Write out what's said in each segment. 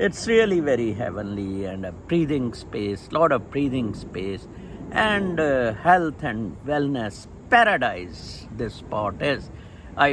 it's really very heavenly and a breathing space, lot of breathing space and health and wellness paradise this spot is. I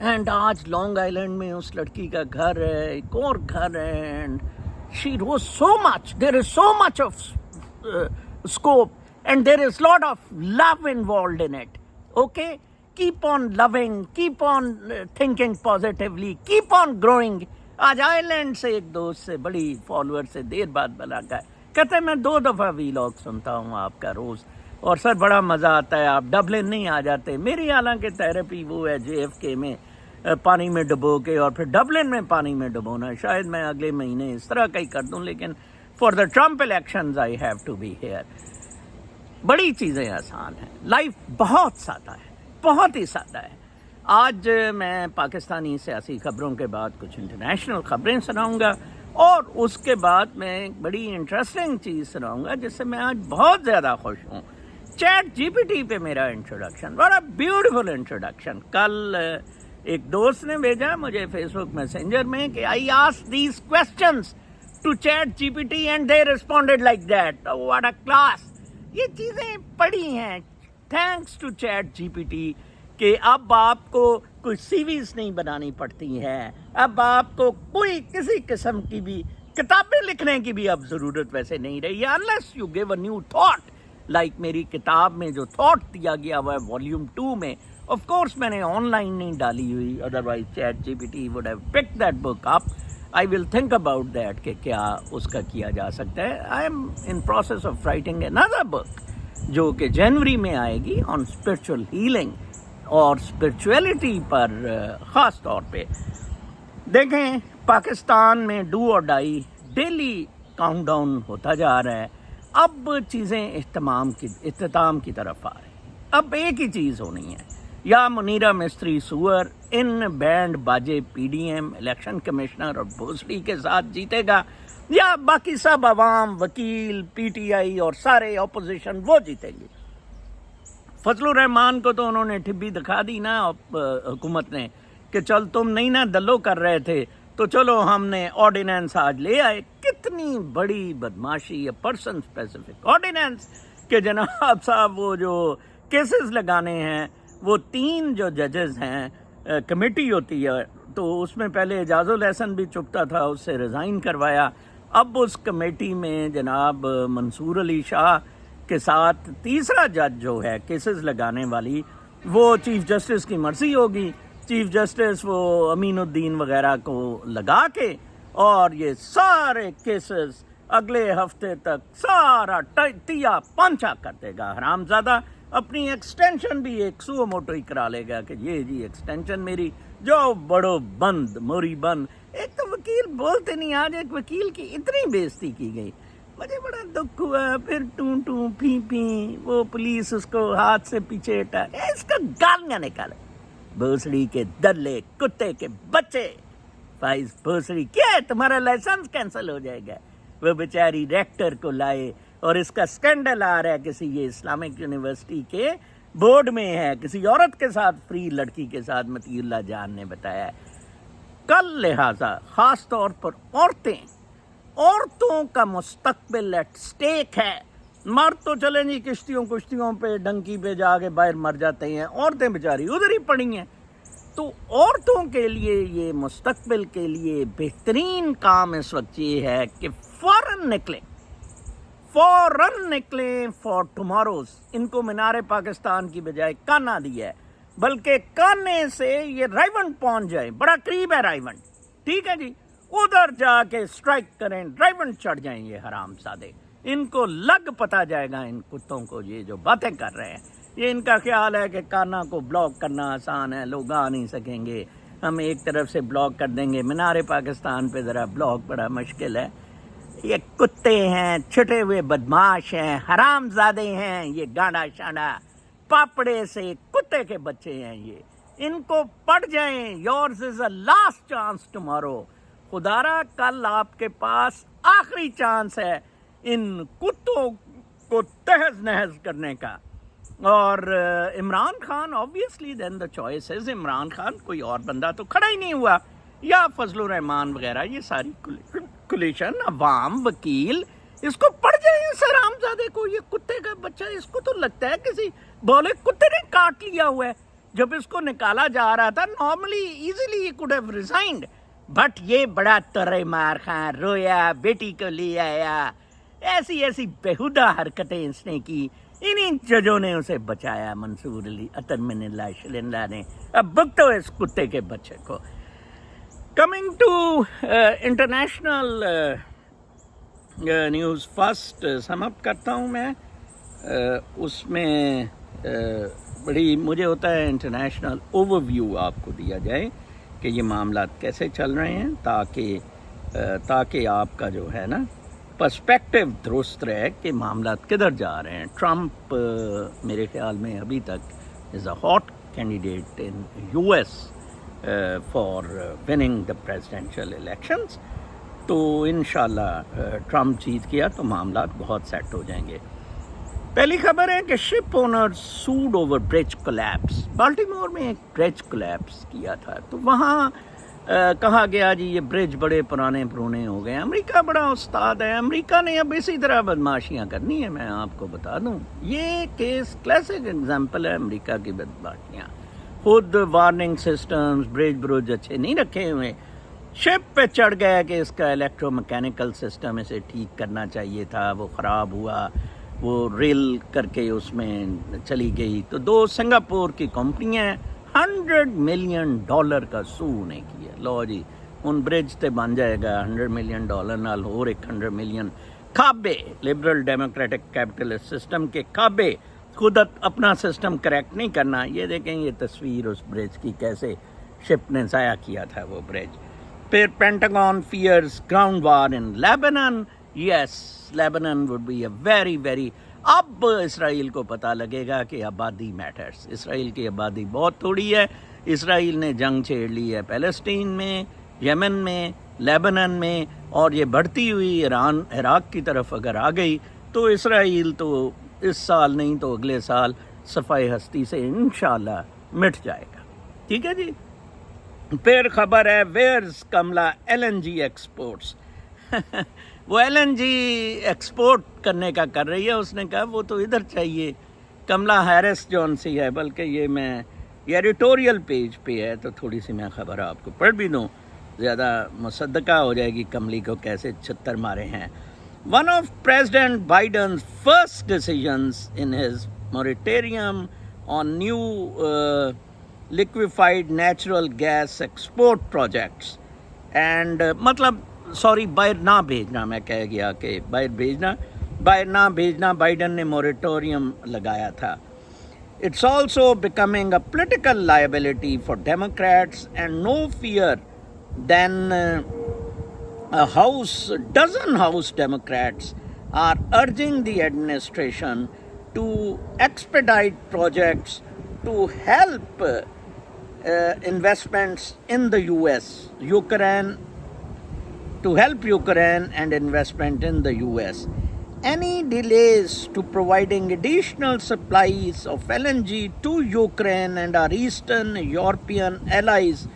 and آج long island میں اس لڑکی کا گھر ہے, ایک اور گھر ہے, and she rose so much, there is so much of scope and there is lot of love involved in it. Okay, keep on loving, keep on thinking positively, keep on growing. آج Ireland سے ایک دوست سے بڑی follower سے دیر بعد بلا گیا, کہتے ہیں میں 2 دفعہ ویلاگ سنتا ہوں آپ کا روز, اور سر بڑا مزہ آتا ہے, آپ ڈبلن نہیں آ جاتے. میری حالانکہ تھراپی وہ ہے JFK میں پانی میں ڈبو کے, اور پھر ڈبلن میں پانی میں ڈبونا. شاید میں اگلے مہینے اس طرح کا ہی کر دوں, لیکن for the Trump elections I have to be here. بڑی چیزیں آسان ہیں, لائف بہت سادہ ہے, بہت ہی سادہ ہے. آج میں پاکستانی سیاسی خبروں کے بعد کچھ انٹرنیشنل خبریں سناؤں گا, اور اس کے بعد میں ایک بڑی انٹرسٹنگ چیز سناؤں گا جس سے میں آج بہت زیادہ خوش ہوں. چیٹ GPT پہ میرا انٹروڈکشن, بڑا بیوٹیفل انٹروڈکشن. کل ایک دوست نے بھیجا مجھے فیس بک میسنجر میں کہ I ask these questions to chat GPT and they responded like that. What a class. یہ چیزیں پڑھی ہیں تھینکس ٹو چیٹ GPT, کہ اب آپ کو کوئی سیویز نہیں بنانی پڑتی ہیں, اب آپ کو کوئی کسی قسم کی بھی کتابیں لکھنے کی بھی اب ضرورت ویسے نہیں رہی ہے, unless you give a new thought. Like میری کتاب میں جو تھاٹ دیا گیا ہوا ہے والیوم 2 میں, آف کورس میں نے آن لائن نہیں ڈالی ہوئی, otherwise chat GPT would have picked that book up. I will think about that کہ کیا اس کا کیا جا سکتا ہے. I am in process of writing another book جو کہ جنوری میں آئے گی on spiritual healing اور spirituality پر خاص طور پہ. دیکھیں پاکستان میں ڈو اور ڈائی ڈیلی کاؤنٹ ڈاؤن ہوتا جا رہا ہے. اب چیزیں اختتام کی طرف آ رہی ہیں. اب ایک ہی چیز ہونی ہے, یا منیرہ مستری سور ان بینڈ باجے PDM الیکشن کمشنر اور بھوسڑی کے ساتھ جیتے گا, یا باقی سب عوام, وکیل, PTI اور سارے اپوزیشن وہ جیتے گی. فضل الرحمان کو تو انہوں نے ٹھبی دکھا دی نا حکومت نے, کہ چل تم نہیں نا دلو کر رہے تھے تو چلو ہم نے آرڈیننس آج لے آئے. کتنی بڑی بدماشی ہے, پرسن اسپیسیفک آرڈیننس, کہ جناب صاحب وہ جو کیسز لگانے ہیں وہ 3 جو ججز ہیں, کمیٹی ہوتی ہے, تو اس میں پہلے اعجاز الاحسن بھی چپتا تھا, اس سے ریزائن کروایا. اب اس کمیٹی میں جناب منصور علی شاہ کے ساتھ تیسرا جج جو ہے کیسز لگانے والی, وہ چیف جسٹس کی مرضی ہوگی. چیف جسٹس وہ امین الدین وغیرہ کو لگا کے, اور یہ سارے کیسز اگلے ہفتے تک سارا تیا پانچا کر دے گا. حرامزادہ اپنی ایکسٹینشن بھی ایک سو موٹو ہی کرا لے گا کہ یہ جی ایکسٹینشن میری, جو بڑو بند موری بند. ایک تو وکیل بولتے نہیں, آج ایک وکیل کی اتنی بےزتی کی گئی, مجھے بڑا دکھ ہوا. پھر ٹوں ٹوں پھی پھی, وہ پولیس اس کو ہاتھ سے پیچھے ہٹا, اس کو گالیاں نکالے. بھوسڑی کے دلے, کتے کے بچے. فائز بھوسڑی کیا ہے, تمہارا لائسنس کینسل ہو جائے گا. وہ بیچاری ریکٹر کو لائے, اور اس کا سکینڈل آ رہا ہے کسی یہ اسلامک یونیورسٹی کے بورڈ میں ہے, کسی عورت کے ساتھ, فری لڑکی کے ساتھ, مطیع اللہ جان نے بتایا. کل لہٰذا خاص طور پر عورتوں کا مستقبل ایٹ سٹیک ہے. مرد تو چلیں جی کشتیوں پہ ڈنکی پہ جا کے باہر مر جاتے ہیں, عورتیں بیچاری ادھر ہی پڑی ہیں. تو عورتوں کے لیے یہ مستقبل کے لیے بہترین کام اس وقت یہ ہے کہ فوراً نکلیں فار ٹماروز. ان کو مینار پاکستان کی بجائے کانا دیا ہے, بلکہ کانے سے یہ رائیونڈ پہنچ جائے, بڑا قریب ہے رائیونڈ, ٹھیک ہے جی, ادھر جا کے اسٹرائک کریں, رائیونڈ چڑھ جائیں یہ حرام زادے. ان کو لگ پتا جائے گا ان کتوں کو یہ جو باتیں کر رہے ہیں. یہ ان کا خیال ہے کہ کانا کو بلاک کرنا آسان ہے, لوگ آ نہیں سکیں گے, ہم ایک طرف سے بلاک کر دیں گے. مینار پاکستان پہ ذرا بلاک بڑا مشکل ہے. یہ کتے ہیں, چھٹے ہوئے بدماش ہیں, حرام زادے ہیں, یہ گانڈا شانڈا پاپڑے سے کتے کے بچے ہیں. یہ ان کو پڑ جائیں. یورز از اے لاسٹ چانس ٹمارو. خدارا کل آپ کے پاس آخری چانس ہے ان کتوں کو تہز نہز کرنے کا. اور Imran Khan obviously then the choice is Imran Khan, کوئی اور بندہ تو کھڑا ہی نہیں ہوا, یا فضل الرحمان وغیرہ. یہ ساری کولیشن عوام, وکیل, اس کو پڑ جائے اس حرامزادے کو, یہ کتے کا بچہ. اس کو تو لگتا ہے کسی بولے کتے نے کاٹ لیا ہوا ہے. جب اس کو نکالا جا رہا تھا normally easily could have resigned, but یہ بڑا ترے مار خان رویا، بیٹی کو لے آیا، ایسی بےہودہ حرکتیں اس نے کی، انہی ججوں نے اسے بچایا، منصور علی عطر من اللہ شلندہ نے۔ اب بکتو اس کتے کے بچے کو۔ Coming to international news first sum up کرتا ہوں میں، اس میں بڑی مجھے ہوتا ہے انٹرنیشنل اوور ویو آپ کو دیا جائے کہ یہ معاملات کیسے چل رہے ہیں، تاکہ آپ کا جو ہے نا پرسپیکٹو درست رہے کہ معاملات کدھر جا رہے ہیں۔ ٹرمپ میرے خیال میں ابھی تک is a hot candidate in U S for winning the presidential elections, تو انشاءاللہ ٹرمپ جیت گیا تو معاملات بہت سیٹ ہو جائیں گے۔ پہلی خبر ہے کہ ship owner sued over bridge collapse. Baltimore میں ایک برج کولیپس کیا تھا، تو وہاں کہا گیا جی یہ برج بڑے پرانے ہو گئے، امریکہ بڑا استاد ہے، امریکہ نے اب اسی طرح بدماشیاں کرنی ہے۔ میں آپ کو بتا دوں یہ کیس کلاسک اگزامپل ہے امریکہ کی بدماشیاں، خود وارننگ سسٹمز برج اچھے نہیں رکھے ہوئے، شپ پہ چڑھ گیا کہ اس کا الیکٹرو میکینیکل سسٹم اسے ٹھیک کرنا چاہیے تھا، وہ خراب ہوا، وہ ریل کر کے اس میں چلی گئی، تو 2 سنگاپور کی کمپنیاں $100 ملین کا سو نے کیا۔ لو جی ان برج تے بن جائے گا $100 ملین نال اور ایک $100 ملین کھابے لبرل ڈیموکریٹک کیپٹلسٹ سسٹم کے کھابے خود اپنا سسٹم کریکٹ نہیں کرنا۔ یہ دیکھیں یہ تصویر اس برج کی کیسے شپ نے ضائع کیا تھا وہ برج۔ پھر Pentagon fears ground war in Lebanon, yes Lebanon would be a very اب اسرائیل کو پتہ لگے گا کہ آبادی میٹرز، اسرائیل کی آبادی بہت تھوڑی ہے، اسرائیل نے جنگ چھیڑ لی ہے پیلسٹین میں، یمن میں، لیبنان میں، اور یہ بڑھتی ہوئی ایران عراق کی طرف اگر آ گئی تو اسرائیل تو اس سال نہیں تو اگلے سال صفائی ہستی سے انشاءاللہ مٹ جائے گا۔ ٹھیک ہے جی۔ پھر خبر ہے ویئرز کملا LNG ایکسپورٹس وہ LNG ایکسپورٹ کرنے کا کر رہی ہے، اس نے کہا وہ تو ادھر چاہیے۔ کملا ہیرس جون سی ہے، بلکہ یہ ایڈیٹوریل پیج پہ ہے تو تھوڑی سی میں خبر آپ کو پڑھ بھی دوں، زیادہ مصدقہ ہو جائے گی کملی کو کیسے چھتر مارے ہیں۔ One of President Biden's first decisions in his moratorium on new liquefied natural gas export projects and مطلب سوری باہر نہ بھیجنا، میں کہہ گیا کہ باہر نہ بھیجنا بائیڈن نے موریٹوریم لگایا تھا۔ It's also becoming a political liability for Democrats and no fear than dozen House Democrats are urging the administration to expedite projects to help investments in the U.S. To help Ukraine and investment in the U.S. Any delays to providing additional supplies of LNG to Ukraine and our Eastern European allies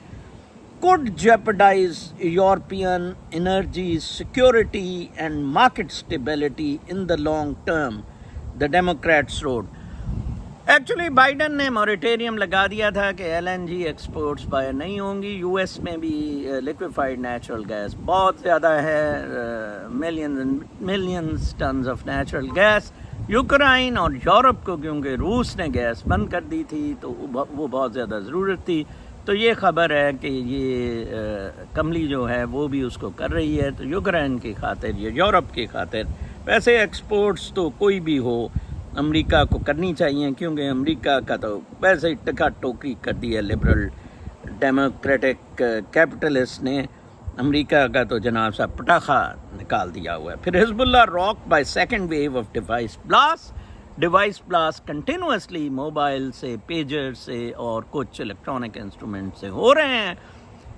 could jeopardize European energy security and market stability in the long term, the Democrats wrote. Actually Biden نے moratorium لگا دیا تھا کہ LNG exports باہر نہیں ہوں گی، U S میں بھی لیکویفائڈ نیچرل گیس بہت زیادہ ہے، millions tons of natural gas Ukraine اور یورپ کو، کیونکہ روس نے گیس بند کر دی تھی تو وہ بہت زیادہ ضرورت تھی، تو یہ خبر ہے کہ یہ کملی جو ہے وہ بھی اس کو کر رہی ہے، تو یوکرائن کی خاطر یا یورپ کی خاطر، ویسے ایکسپورٹس تو کوئی بھی ہو امریکہ کو کرنی چاہیے، کیونکہ امریکہ کا تو ویسے ہی ٹکا ٹوکری کر دی ہے لبرل ڈیموکریٹک کیپٹلسٹ نے، امریکہ کا تو جناب صاحب پٹاخہ نکال دیا ہوا ہے۔ پھر Hezbollah rock by second wave of device blast continuously mobile سے، پیجر سے اور کچھ الیکٹرانک انسٹرومنٹ سے ہو رہے ہیں۔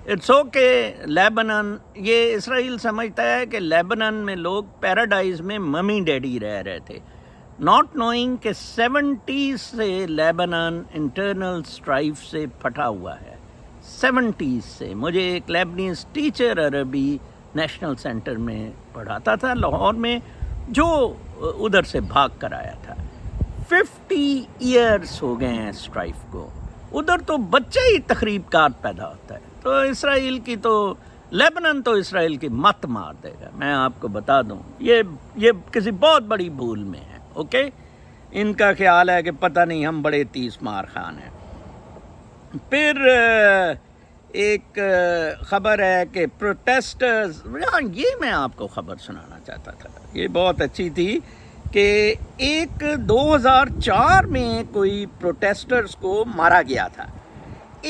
اٹس اوکے لیبنان، یہ اسرائیل سمجھتا ہے کہ لیبنان میں لوگ پیراڈائز میں ممی ڈیڈی رہ رہے تھے، ناٹ نوئنگ کہ 70s سے لیبنان انٹرنل اسٹرائف سے پھٹا ہوا ہے، 70s سے۔ مجھے ایک لیبنیز ٹیچر عربی نیشنل سینٹر میں پڑھاتا تھا لاہور میں، جو ادھر سے بھاگ کر آیا تھا۔ 50 ایئرس ہو گئے ہیں اسٹرائف کو، ادھر تو بچے ہی تخریب کار پیدا ہوتا ہے. تو اسرائیل کی تو لیبنن تو اسرائیل کی مت مار دے گا، میں آپ کو بتا دوں. یہ کسی بہت بڑی بھول میں ہے. اوکے، ان کا خیال ہے کہ پتہ نہیں ہم بڑے تیس مار خان ہیں. پھر ایک خبر ہے کہ پروٹیسٹرز، یہ میں آپ کو خبر سنانا چاہتا تھا، یہ بہت اچھی تھی کہ 2004 میں کوئی پروٹیسٹرز کو مارا گیا تھا.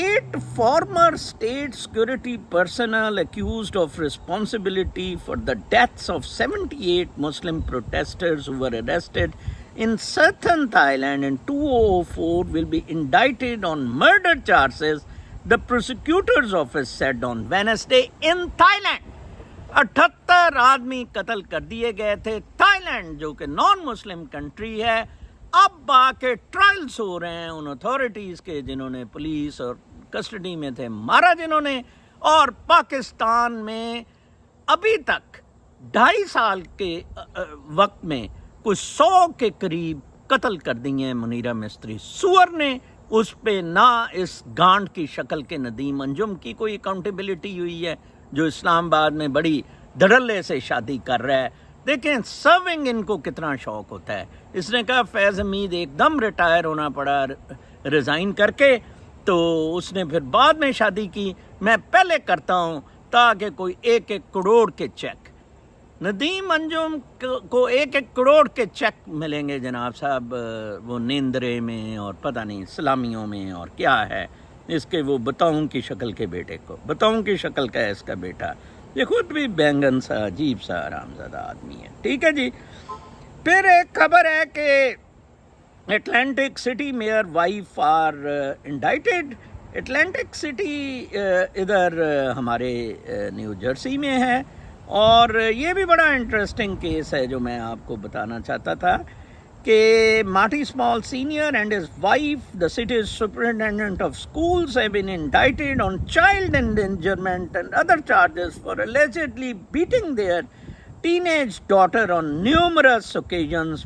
8 former state security personnel accused of responsibility for the deaths of 78 Muslim protesters who were arrested in southern Thailand in 2004 will be indicted on murder charges, the prosecutor's office said on Wednesday in Thailand. 78 آدمی قتل کر دیے گئے تھے. Thai land جو کہ نان مسلم country ہے، اب آ کے ٹرائلز ہو رہے ہیں ان اتھارٹیز کے جنہوں نے پولیس اور کسٹڈی میں تھے مارا جنہوں نے. اور پاکستان میں ابھی تک 2.5 سال کے وقت میں کچھ 100 کے قریب قتل کر دیے ہیں منیرہ مستری سور نے. اس پہ نہ اس گانڈ کی شکل کے ندیم انجم کی کوئی اکاؤنٹیبلٹی ہوئی ہے جو اسلام آباد میں بڑی دھڑلے سے شادی کر رہا ہے. دیکھیں سرونگ ان کو کتنا شوق ہوتا ہے. اس نے کہا فیض حمید ایک دم ریٹائر ہونا پڑا ریزائن کر کے، تو اس نے پھر بعد میں شادی کی. میں پہلے کرتا ہوں تاکہ کوئی 1 کروڑ کے چیک، ندیم انجم کو 1 کروڑ کے چیک ملیں گے جناب صاحب، وہ نیندرے میں اور پتہ نہیں سلامیوں میں اور کیا ہے اس کے، وہ بتاؤں کی شکل کے بیٹے کو، بتاؤں کی شکل کا ہے اس کا بیٹا، یہ خود بھی بینگن سا عجیب سا حرامزادہ آدمی ہے. ٹھیک ہے جی. پھر ایک خبر ہے کہ Atlantic City mayor wife are indicted. Atlantic City ادھر ہمارے نیو جرسی میں ہے، اور یہ بھی بڑا انٹرسٹنگ کیس ہے جو میں آپ کو بتانا چاہتا تھا کہ Marty Small senior and his wife, the city's superintendent of schools, have been indicted on child endangerment and other charges for allegedly beating their teenage daughter on numerous occasions,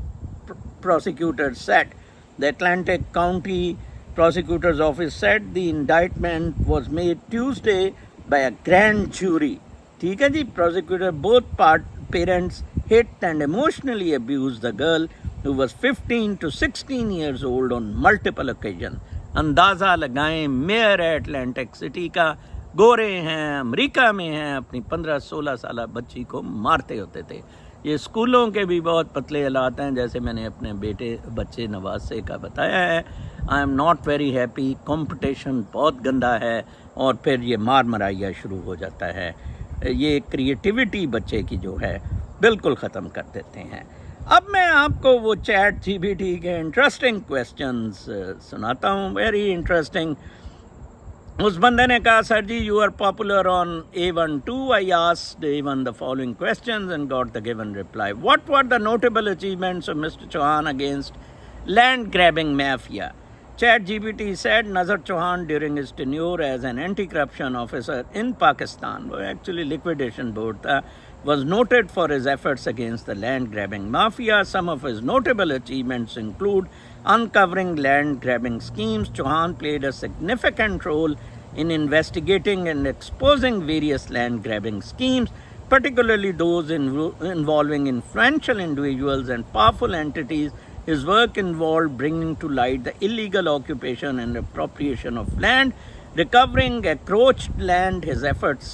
prosecutors said. The Atlantic County Prosecutor's Office said the indictment was made Tuesday by a grand jury. ٹھیک ہے جی. Prosecutor both parents hit and emotionally abused the girl who was 15 to 16 years old on multiple occasions. اندازہ لگائیں mayor ہے Atlantic city کا، گورے ہیں، امریکہ میں ہیں، اپنی 15-16 سالہ بچی کو مارتے ہوتے تھے. یہ اسکولوں کے بھی بہت پتلے حالات ہیں، جیسے میں نے اپنے بچے نواسے کا بتایا ہے. I am not very happy. Competition بہت گندا ہے اور پھر یہ مار مرائیہ شروع ہو جاتا ہے. یہ کریٹیوٹی بچے کی جو ہے بالکل ختم کر دیتے ہیں. اب میں آپ کو وہ چیٹ جی بی ٹی کے انٹرسٹنگ کویسچنز سناتا ہوں، ویری انٹرسٹنگ. اس بندے نے کہا sir ji you are popular on A12. I asked A1 the following questions and got the given reply. What were the notable achievements of Mr. Chauhan against land grabbing mafia? ChatGPT said Nazar Chauhan during his tenure as an anti-corruption officer in Pakistan, actually liquidation board tha, was noted for his efforts against the land grabbing mafia. Some of his notable achievements include uncovering land grabbing schemes. Chauhan played a significant role in investigating and exposing various land grabbing schemes, particularly those involving influential individuals and powerful entities. His work involved bringing to light the illegal occupation and appropriation of land, recovering encroached land. His efforts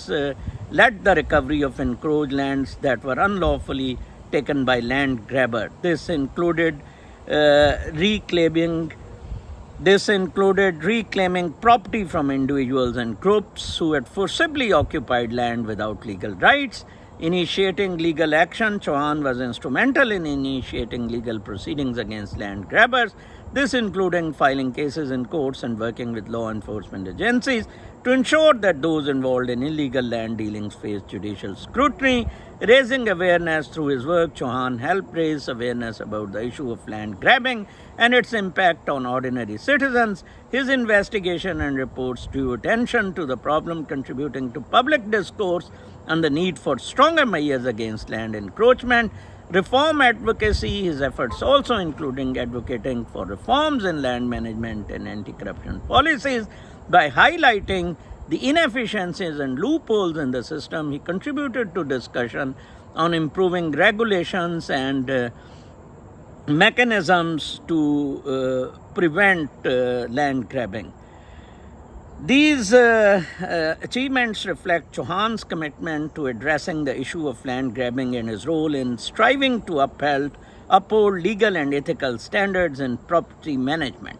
led the recovery of encroached lands that were unlawfully taken by land grabbers. This included reclaiming property from individuals and groups who had forcibly occupied land without legal rights. Initiating legal action. Chauhan was instrumental in initiating legal proceedings against land grabbers. This including filing cases in courts and working with law enforcement agencies to ensure that those involved in illegal land dealings face judicial scrutiny. Raising awareness through his work, Chauhan helped raise awareness about the issue of land grabbing and its impact on ordinary citizens. His investigation and reports drew attention to the problem, contributing to public discourse on the need for stronger measures against land encroachment. reform advocacy, his efforts also including advocating for reforms in land management and anti-corruption policies by highlighting the inefficiencies and loopholes in the system. He contributed to discussion on improving regulations and mechanisms to prevent land grabbing. These achievements reflect Chauhan's commitment to addressing the issue of land grabbing and his role in striving to uphold legal and ethical standards in property management.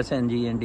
SNG&D.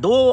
2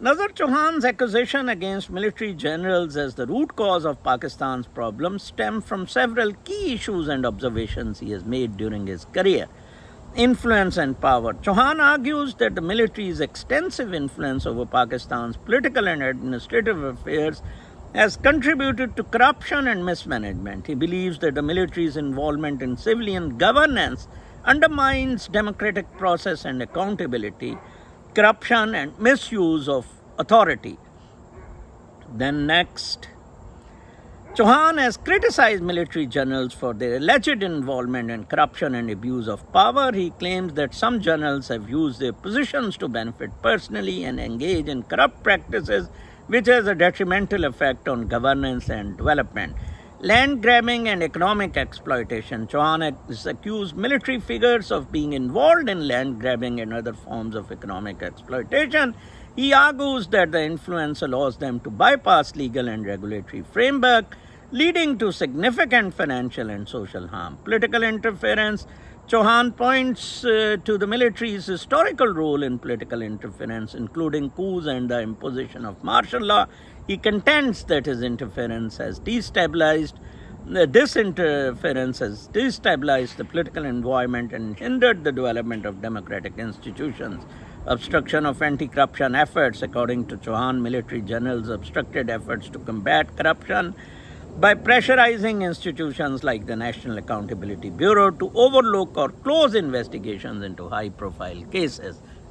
Nazar Chauhan's accusation against military generals as the root cause of Pakistan's problems stem from several key issues and observations he has made during his career. Influence and power. Chauhan argues that the military's extensive influence over Pakistan's political and administrative affairs has contributed to corruption and mismanagement. He believes that the military's involvement in civilian governance undermines democratic process and accountability, corruption and misuse of authority. Then next, Chauhan has criticized military generals for their alleged involvement in corruption and abuse of power. He claims that some generals have used their positions to benefit personally and engage in corrupt practices, which has a detrimental effect on governance and development. Land grabbing and economic exploitation. Chauhan has accused military figures of being involved in land grabbing and other forms of economic exploitation. He argues that the influence allows them to bypass legal and regulatory framework, leading to significant financial and social harm. Political interference. Chauhan points to the military's historical role in political interference, including coups and the imposition of martial law. He contends that this interference has destabilized the political environment and hindered the development of democratic institutions. Obstruction of anti-corruption efforts. According to Chauhan, military generals obstructed efforts to combat corruption by pressurizing institutions like the National Accountability Bureau to overlook or close investigations into high-profile cases.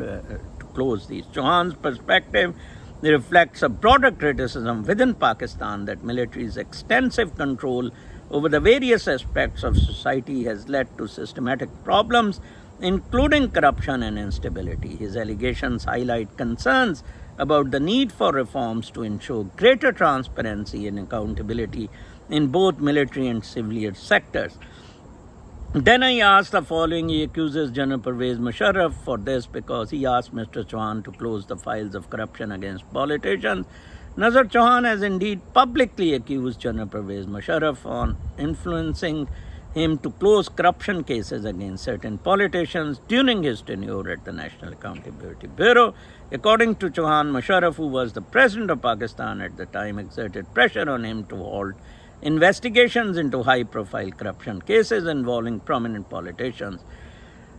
to close these. Chauhan's perspective reflects a broader criticism within Pakistan that military's extensive control over the various aspects of society has led to systematic problems, including corruption and instability. His allegations highlight concerns about the need for reforms to ensure greater transparency and accountability in both military and civilian sectors. Then I asked the following. He accuses General Pervez Musharraf for this because he asked Mr. Chauhan to close the files of corruption against politicians. Nazar Chauhan has indeed publicly accused General Pervez Musharraf on influencing him to close corruption cases against certain politicians during his tenure at the National Accountability Bureau. According to Chauhan, Musharraf, who was the president of Pakistan at the time, exerted pressure on him to halt investigations into high-profile corruption cases involving prominent politicians.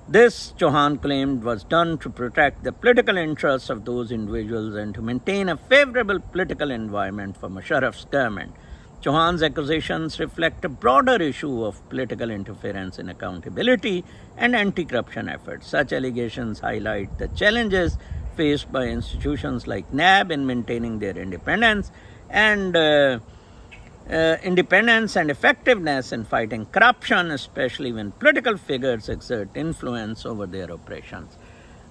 This, Chauhan claimed, was done to protect the political interests of those individuals and to maintain a favorable political environment for Musharraf's government. Chauhan's accusations reflect a broader issue of political interference in accountability and anti-corruption efforts. Such allegations highlight the challenges faced by institutions like NAB in maintaining their independence and effectiveness in fighting corruption, especially when political figures exert influence over their operations.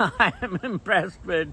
I am impressed with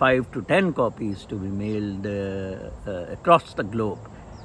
5 to 10 copies to be mailed across the globe.